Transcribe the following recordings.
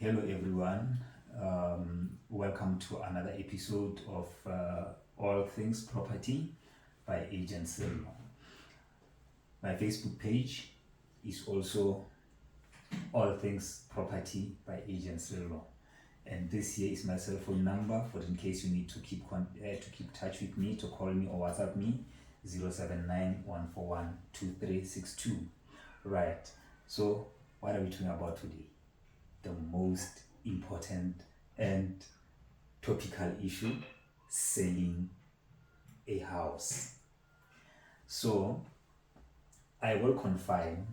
Hello everyone, welcome to another episode of All Things Property by Agent Sillo. My Facebook page is also All Things Property by Agent Sillo, and this here is my cell phone number for in case you need to keep touch with me, to call me or WhatsApp me 079 141 2362. Right, so what are we talking about today? The most important and topical issue: selling a house. So I will confine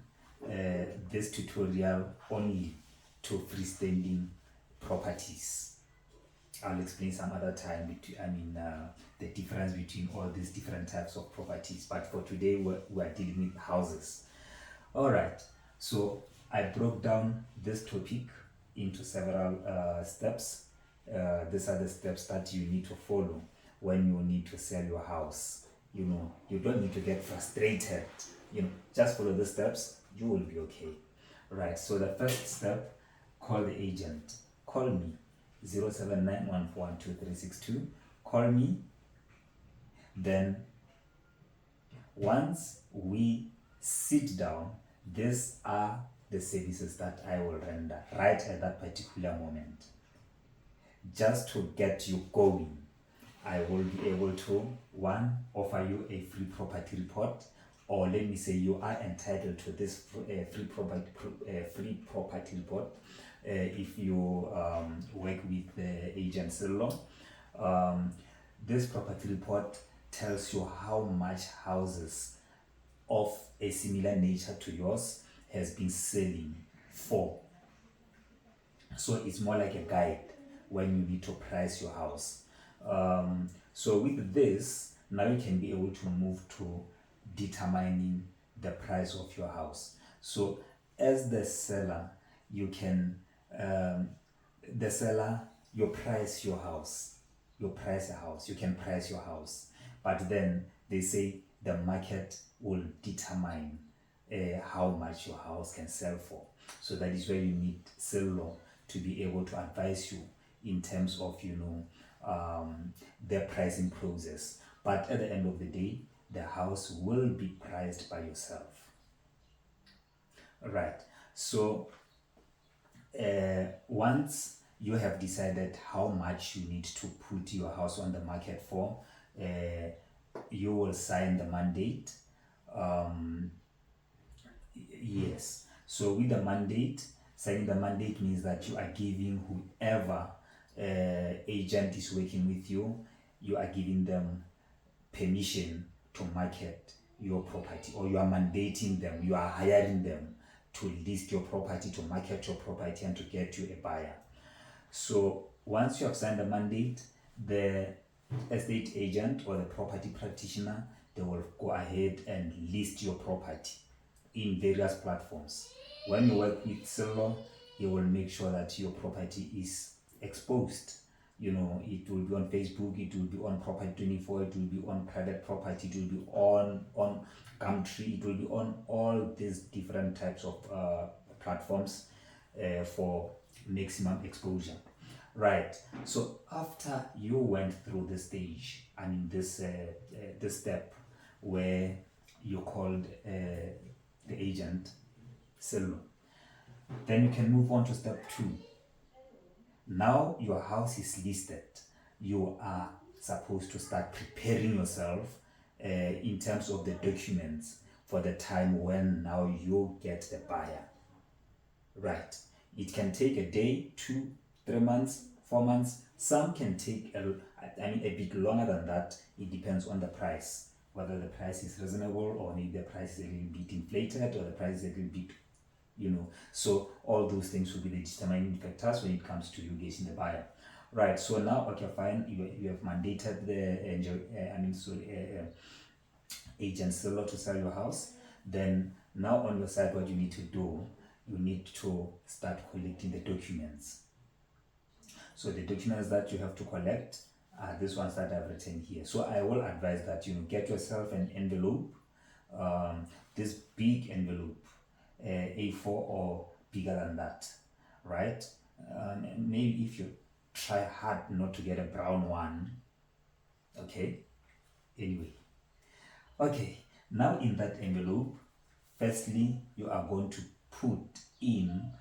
this tutorial only to freestanding properties. I'll explain some other time the difference between all these different types of properties, but for today we're dealing with houses. All right, so I broke down this topic into several steps. These are the steps that you need to follow when you need to sell your house. You don't need to get frustrated. Just follow the steps, you will be okay. Right, so the first step: call the agent. Call me 079 141 2362. Call me. Then once we sit down, these are the services that I will render right at that particular moment. Just to get you going, I will be able to, one, offer you a free property report, or let me say you are entitled to this free property report if you work with the Agent Sillo. This property report tells you how much houses of a similar nature to yours has been selling for. So it's more like a guide when you need to price your house. So with this, now you can be able to move to determining the price of your house. So as the seller, you can you price your house. You price a house. You can price your house, but then they say the market will determine how much your house can sell for. So that is where you need Sillo to be able to advise you in terms of the pricing process. But at the end of the day, the house will be priced by yourself. Right. So once you have decided how much you need to put your house on the market for, you will sign the mandate. Yes. So with the mandate, signing the mandate means that you are giving whoever agent is working with you, you are giving them permission to market your property, or you are mandating them, you are hiring them to list your property, to market your property, and to get you a buyer. So once you have signed the mandate, the estate agent or the property practitioner, they will go ahead and list your property in various platforms. When you work with Sillo, you will make sure that your property is exposed. It will be on Facebook, it will be on Property 24, it will be on Private Property, it will be on Gumtree, it will be on all these different types of platforms for maximum exposure. Right. So after you went through this stage, this step where you called the agent Sillo, then you can move on to step 2. Now your house is listed. You are supposed to start preparing yourself in terms of the documents for the time when now you get the buyer. Right. It can take a day, 2, 3 months, 4 months. Some can take a bit longer than that. It depends on the price, whether the price is reasonable or maybe the price is a little bit inflated or the price is a little bit, so all those things will be the determining factors when it comes to you getting the buyer. Right. So now, okay, fine, you have mandated the agent Sillo to sell your house. Then now on your side, what you need to do, you need to start collecting the documents. So the documents that you have to collect are these ones that I've written here. So I will advise that you get yourself an envelope, this big envelope, A4 or bigger than that, right? Maybe if you try hard not to get a brown one. Okay, anyway. Okay, now in that envelope, firstly, you are going to put in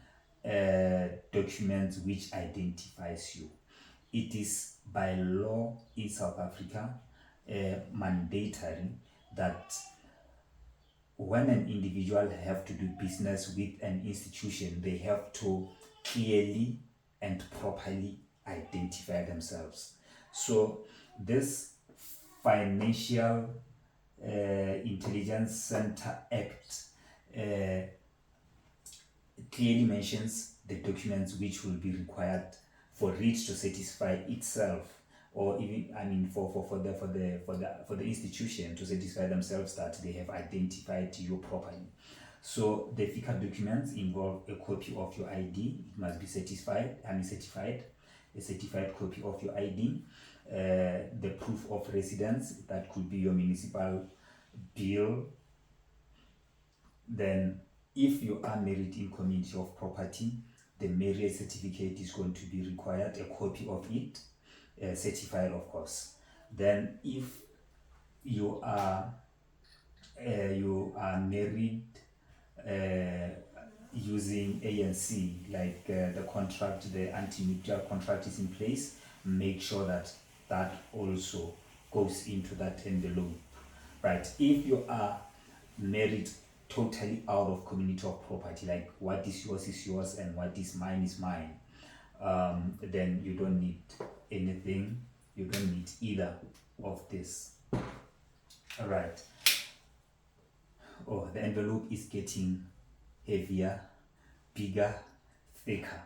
documents which identifies you. It is by law in South Africa mandatory that when an individual have to do business with an institution, they have to clearly and properly identify themselves. So this Financial Intelligence Center Act clearly mentions the documents which will be required for it to satisfy itself, or even for the institution to satisfy themselves that they have identified you properly. So the FICA documents involve a copy of your ID. It must be certified, a certified copy of your ID, the proof of residence, that could be your municipal bill. Then if you are married in community of property, the marriage certificate is going to be required, a copy of it, certified of course. Then if you are married using ANC, like the contract, the anti-mutual contract is in place, make sure that that also goes into that envelope, right? If you are married totally out of community of property, like what is yours and what is mine, then you don't need anything, you don't need either of this. All right. Oh, the envelope is getting heavier, bigger, thicker.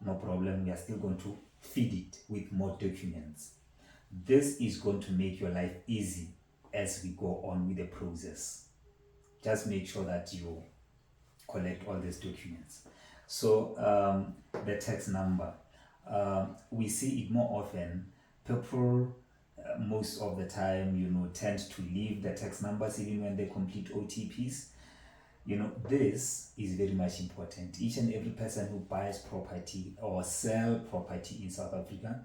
No problem, we are still going to feed it with more documents. This is going to make your life easy as we go on with the process. Just make sure that you collect all these documents. So the tax number, we see it more often. People most of the time, tend to leave the tax numbers even when they complete OTPs. This is very much important. Each and every person who buys property or sell property in South Africa,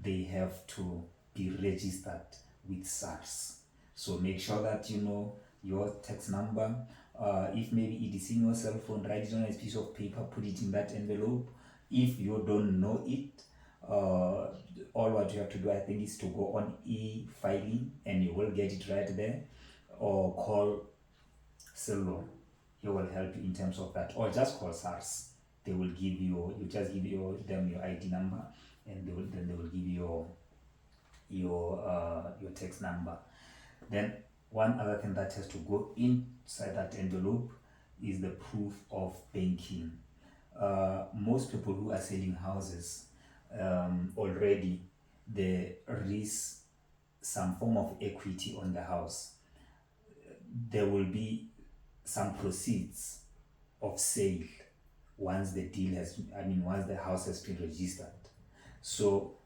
they have to be registered with SARS. So make sure that you know your tax number. If maybe it is in your cell phone, write it on a piece of paper, put it in that envelope. If you don't know it, all what you have to do, I think, is to go on e-filing and you will get it right there, or call Silver. He will help you in terms of that, or just call SARS. They will give you just give them your ID number, and they will give you your tax number. Then one other thing that has to go inside that envelope is the proof of banking. Most people who are selling houses, already there is some form of equity on the house. There will be some proceeds of sale once the house has been registered. So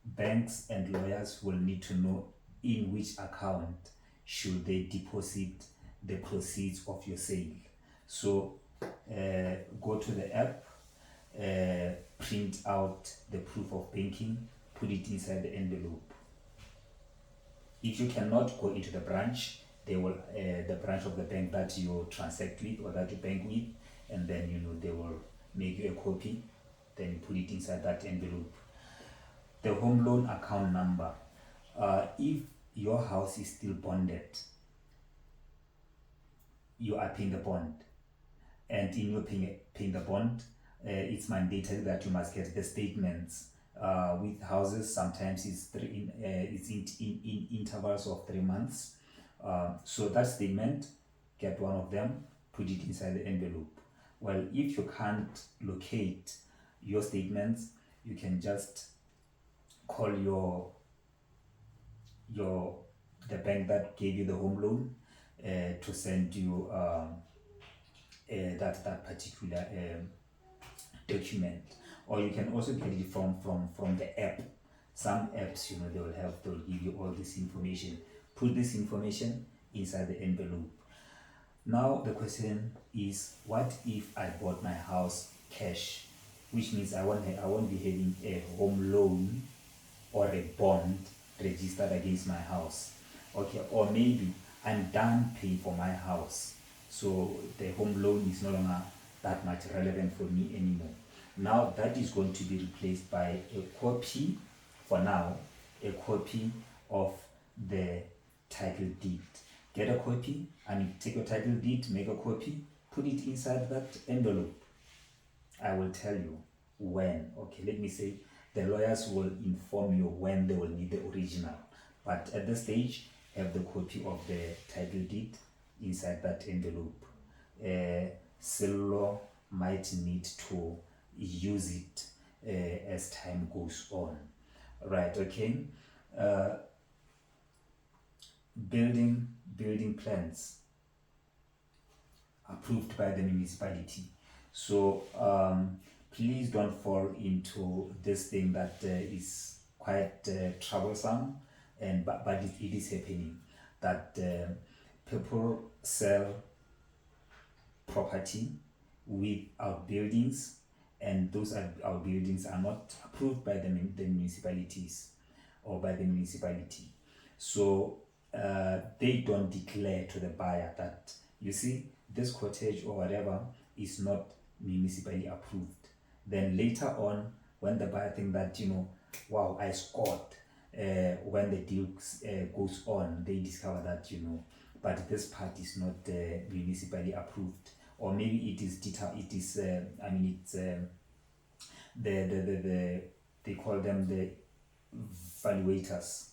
banks and lawyers will need to know in which account should they deposit the proceeds of your sale. So go to the app, print out the proof of banking, put it inside the envelope. If you cannot go into the branch, they will the branch of the bank that you transact with or that you bank with, and then they will make you a copy, then you put it inside that envelope. The home loan account number, if your house is still bonded, you are paying the bond, and in your paying the bond, it's mandatory that you must get the statements. With houses, sometimes it's in intervals of 3 months. So that statement, get one of them, put it inside the envelope. Well, if you can't locate your statements, you can just call the bank that gave you the home loan to send you that particular document. Or you can also get it from the app. Some apps, they'll give you all this information. Put this information inside the envelope. Now the question is, what if I bought my house cash? which means I won't be having a home loan or a bond registered against my house. Okay, or maybe I'm done paying for my house, so the home loan is no longer that much relevant for me anymore. Now that is going to be replaced by a copy, for now, a copy of the title deed. Get a copy, and take your title deed, make a copy, put it inside that envelope. I will tell you when. Okay, let me say the lawyers will inform you when they will need the original. But at this stage, have the copy of the title deed inside that envelope. Cellular might need to use it as time goes on. Right, okay. Building plans approved by the municipality. So please don't fall into this thing that is quite troublesome, and but it is happening, that people sell property with our buildings, and those are our buildings are not approved by the municipalities or by the municipality. So they don't declare to the buyer that, you see, this cottage or whatever is not municipally approved. Then later on, when the buyer think that, wow, I scored, when the deal goes on, they discover that, but this part is not municipally approved, or maybe it is it's the they call them the valuators,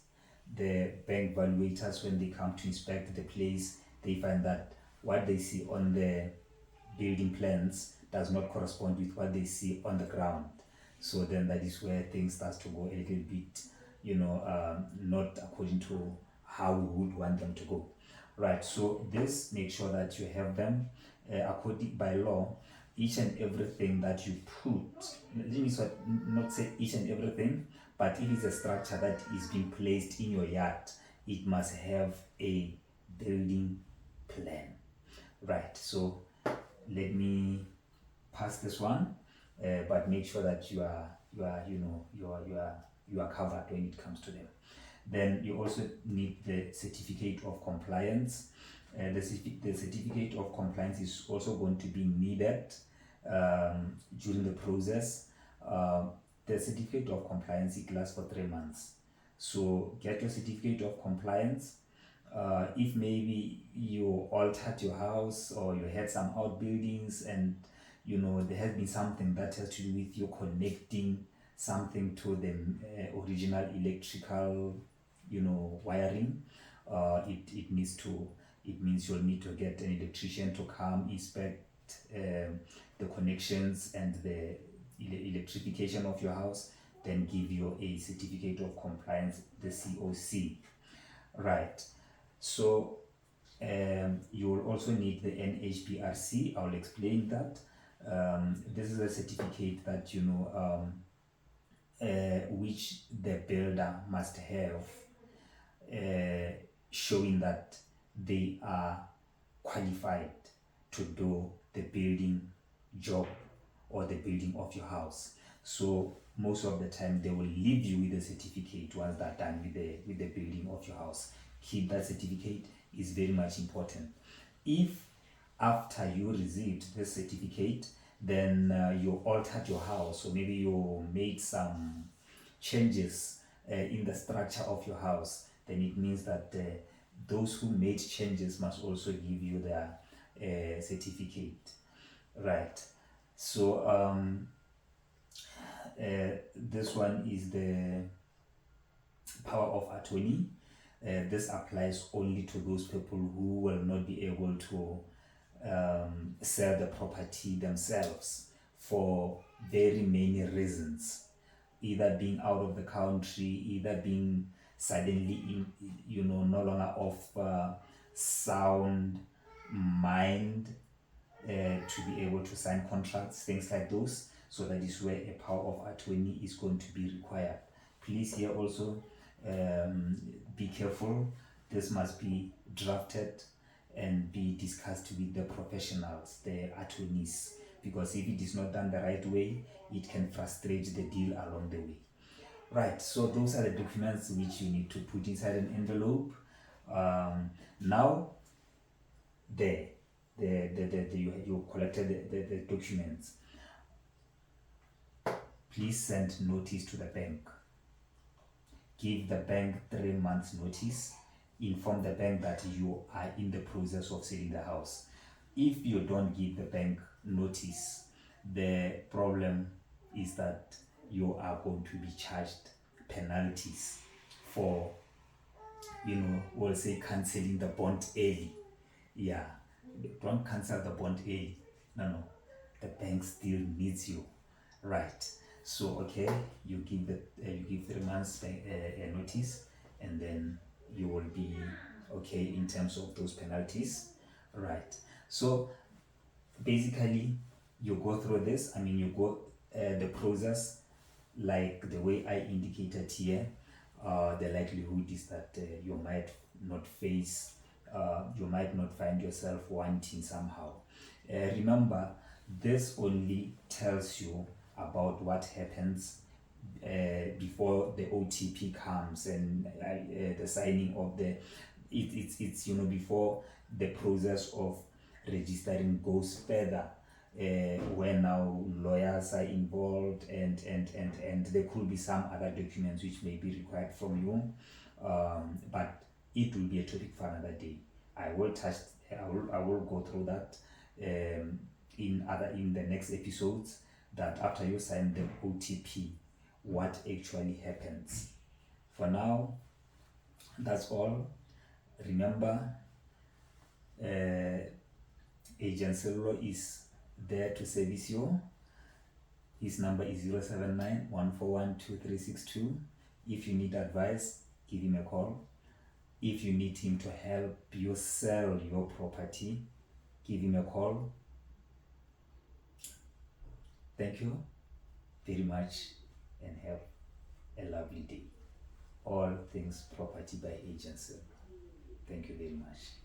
the bank valuators. When they come to inspect the place, they find that what they see on the building plans does not correspond with what they see on the ground. So then that is where things start to go a little bit, not according to how we would want them to go. Right, so this, make sure that you have them according by law. Each and everything that you put, let me not say each and everything, but if it's a structure that is being placed in your yard, it must have a building plan. Right, so let me pass this one, but make sure that you are covered when it comes to them. Then you also need the certificate of compliance. The certificate of compliance is also going to be needed during the process. The certificate of compliance, it lasts for 3 months. So get your certificate of compliance. If maybe you altered your house, or you had some outbuildings, and there has been something that has to do with you connecting something to the original electrical wiring, it means you'll need to get an electrician to come inspect the connections and the electrification of your house, then give you a certificate of compliance, the COC. Right, so you will also need the NHBRC. I'll explain that. This is a certificate that which the builder must have, showing that they are qualified to do the building job or the building of your house. So most of the time they will leave you with a certificate once they're done with the building of your house. Keep that certificate, is very much important. If after you received the certificate, then you altered your house, or maybe you made some changes in the structure of your house, then it means that those who made changes must also give you their certificate. Right, so this one is the power of attorney. This applies only to those people who will not be able to sell the property themselves for very many reasons, either being out of the country, either being suddenly no longer of sound mind to be able to sign contracts, things like those. So that is where a power of attorney is going to be required. Please here also be careful. This must be drafted and be discussed with the professionals, the attorneys, because if it is not done the right way, it can frustrate the deal along the way. Right, so those are the documents which you need to put inside an envelope. Now, you collected the documents. Please send notice to the bank. Give the bank 3 months notice. Inform the bank that you are in the process of selling the house. If you don't give the bank notice, the problem is that you are going to be charged penalties for, we'll say, canceling the bond early. Yeah, don't cancel the bond early. No, the bank still needs you, right? So okay, you give 3 months notice, and then you will be okay in terms of those penalties, right? So basically, you go through this. You go the process like the way I indicated here. The likelihood is that you might not you might not find yourself wanting somehow. Remember, this only tells you about what happens before the OTP comes and the signing of it's before the process of registering goes further, where now lawyers are involved, and there could be some other documents which may be required from you, but it will be a topic for another day. I will go through that in the next episodes, that after you sign the OTP, what actually happens. For now, that's all. Remember, Agent Cellular is there to service you. His number is 079-141-2362. If you need advice, give him a call. If you need him to help you sell your property, give him a call. Thank you very much, and have a lovely day. All things property by Agent Cellular. Thank you very much.